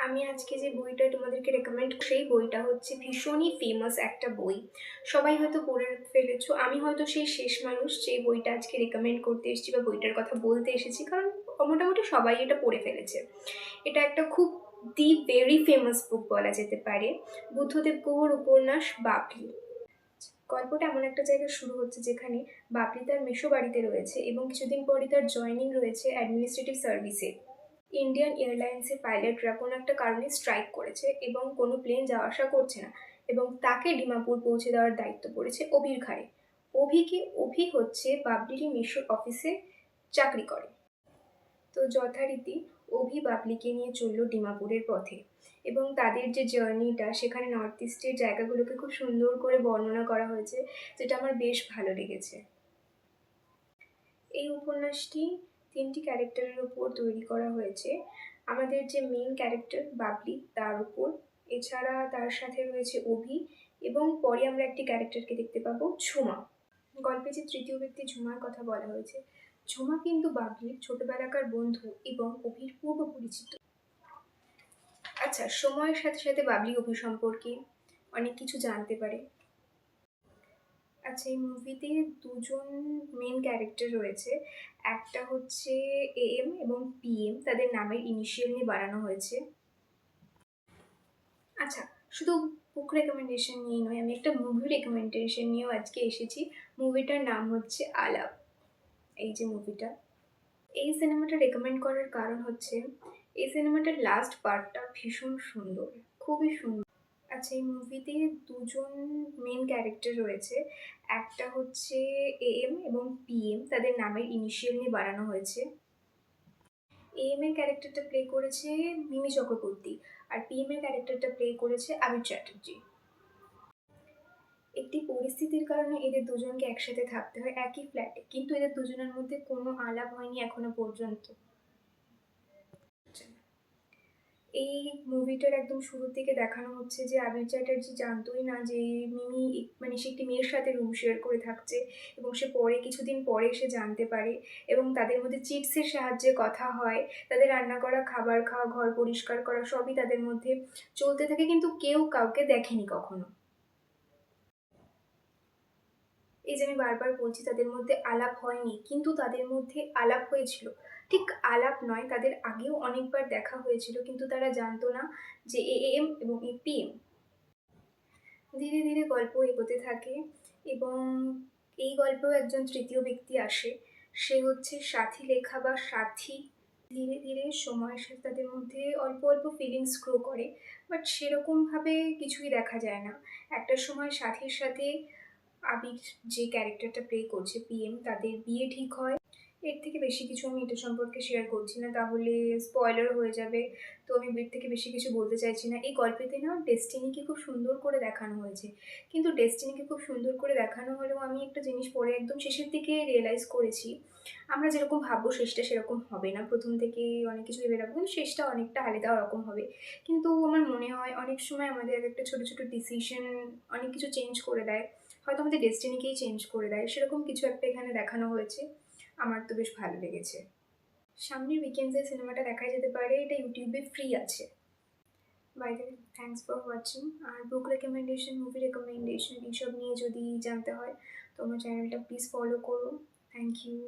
আমি আজকে যে বইটা তোমাদেরকে রেকমেন্ড সেই বইটা হচ্ছে ভীষণই ফেমাস একটা বই। সবাই হয়তো পড়ে ফেলেছো। আমি হয়তো সেই শেষ মানুষ যে বইটা আজকে রেকমেন্ড করতে এসেছি বা বইটার কথা বলতে এসেছি, কারণ মোটামুটি সবাই এটা পড়ে ফেলেছে। এটা একটা খুব ভেরি ফেমাস বুক বলা যেতে পারে, বুদ্ধদেব গুহর উপন্যাস বাবলি। গল্পটা এমন একটা জায়গায় শুরু হচ্ছে যেখানে বাবলি তার মেসো বাড়িতে রয়েছে এবং কিছুদিন পরই তার জয়েনিং রয়েছে অ্যাডমিনিস্ট্রেটিভ সার্ভিসে। ইন্ডিয়ান এয়ারলাইন্সের পাইলটরা কোনো একটা কারণে স্ট্রাইক করেছে এবং কোনো প্লেন যাওয়া আসা করছে না, এবং তাকে ডিমাপুর পৌঁছে দেওয়ার দায়িত্ব পড়েছে অভির ঘাড়ে। অভি হচ্ছে বাবলিরই মিশর অফিসে চাকরি করে। তো যথারীতি অভি বাবলিকে নিয়ে চললো ডিমাপুরের পথে, এবং তাদের যে জার্নিটা সেখানে নর্থ ইস্টের জায়গাগুলোকে খুব সুন্দর করে বর্ণনা করা হয়েছে, যেটা আমার বেশ ভালো লেগেছে। এই উপন্যাসটি 3টি ক্যারেক্টারের উপর তৈরি করা হয়েছে। আমাদের যে মেইন ক্যারেক্টার বাবলি তার উপর, এছাড়া তার সাথে রয়েছে অভি, এবং পরে আমরা একটি ক্যারেক্টারকে দেখতে পাবো ঝুমা। গল্পে যে তৃতীয় ব্যক্তি ঝুমার কথা বলা হয়েছে, ঝুমা কিন্তু বাবলির ছোটবেলাকার বন্ধু এবং অভির পূর্ব পরিচিত। আচ্ছা, সময়ের সাথে সাথে বাবলি অভি সম্পর্কে অনেক কিছু জানতে পারে। আচ্ছা, এই মুভিতে দুজন মেন ক্যারেক্টার রয়েছে। একটা হচ্ছে AM এবং PM, তাদের নামের ইনিশিয়াল নিয়ে বানানো হয়েছে। আচ্ছা, শুধু বুক রেকমেন্ডেশন নিয়ে নয়, আমি একটা মুভি রেকমেন্ডেশন নিয়েও আজকে এসেছি। মুভিটার নাম হচ্ছে আলাপ। এই যে মুভিটা, এই সিনেমাটা রেকমেন্ড করার কারণ হচ্ছে এই সিনেমাটার লাস্ট পার্টটা ভীষণ সুন্দর, খুবই সুন্দর। আচ্ছা, এই মুভিতে দুজন মেন ক্যারেক্টার রয়েছে। একটা হচ্ছে AM এবং PM, তাদের নামের ইনিশিয়াল নিয়ে বানানো হয়েছে। AM এর ক্যারেক্টারটা প্লে করেছে মিমি চক্রবর্তী, আর PM এর ক্যারেক্টারটা প্লে করেছে আবির চ্যাটার্জি। একটি পরিস্থিতির কারণে এদের দুজনকে একসাথে থাকতে হয় একই ফ্ল্যাটে, কিন্তু এদের দুজনের মধ্যে কোনো আলাপ হয়নি এখনো পর্যন্ত। এই মুভিটার একদম শুরুর দিকে দেখানো হচ্ছে যে আবির চ্যাটার্জি জানতোই না যে মিমি মানে সে একটি মেয়ের সাথে রুম শেয়ার করে থাকছে, এবং সে পরে কিছুদিন পরে সে জানতে পারে, এবং তাদের মধ্যে চিটসের সাহায্যে কথা হয়। তাদের রান্না করা খাবার খাওয়া, ঘর পরিষ্কার করা সবই তাদের মধ্যে চলতে থাকে, কিন্তু কেউ কাউকে দেখেনি কখনো। এই যে আমি বারবার বলছি তাদের মধ্যে আলাপ হয়নি, কিন্তু তাদের মধ্যে আলাপ হয়েছিল। ঠিক আলাপ নয়, তাদের আগেও অনেকবার দেখা হয়েছিল, কিন্তু তারা জানতো না যে AM এবং PM। ধীরে ধীরে গল্প এগোতে থাকে, এবং এই গল্পেও একজন তৃতীয় ব্যক্তি আসে, সে হচ্ছে সাথী লেখা বা সাথী। ধীরে ধীরে সময়ের সাথে তাদের মধ্যে অল্প অল্প ফিলিংস গ্রো করে, বাট সেরকমভাবে কিছুই দেখা যায় না। একটা সময় সাথীর সাথে আবির যে ক্যারেক্টারটা প্লে করছে PM, তাদের বিয়ে ঠিক হয়। এর থেকে বেশি কিছু আমি এটা সম্পর্কে শেয়ার করছি না, তাহলে স্পয়লার হয়ে যাবে। তো আমি এর থেকে বেশি কিছু বলতে চাইছি না। এই গল্পেতে না ডেস্টিনিকে খুব সুন্দর করে দেখানো হয়েছে, কিন্তু ডেস্টিনিকে খুব সুন্দর করে দেখানো হলেও আমি একটা জিনিস পরে একদম শেষের দিকে রিয়েলাইজ করেছি, আমরা যেরকম ভাববো শেষটা সেরকম হবে না। প্রথম থেকে অনেক কিছু ভেবে রাখবো, কিন্তু শেষটা অনেকটা আলাদা রকম হবে। কিন্তু আমার মনে হয় অনেক সময় আমাদের একটা ছোটো ছোটো ডিসিশন অনেক কিছু চেঞ্জ করে দেয়, হয়তো আমাদের ডেস্টিনিকেই চেঞ্জ করে দেয়। সেরকম কিছু একটা এখানে দেখানো হয়েছে, আমার তো বেশ ভালো লেগেছে। সামনের উইকেন্ডসে সিনেমাটা দেখা যেতে পারে, এটা ইউটিউবে ফ্রি আছে। By the way, thanks for watching. আর বুক রেকমেন্ডেশন, মুভি রেকমেন্ডেশন এইসব নিয়ে যদি জানতে হয় তো আমার চ্যানেলটা প্লিজ ফলো করো। Thank you.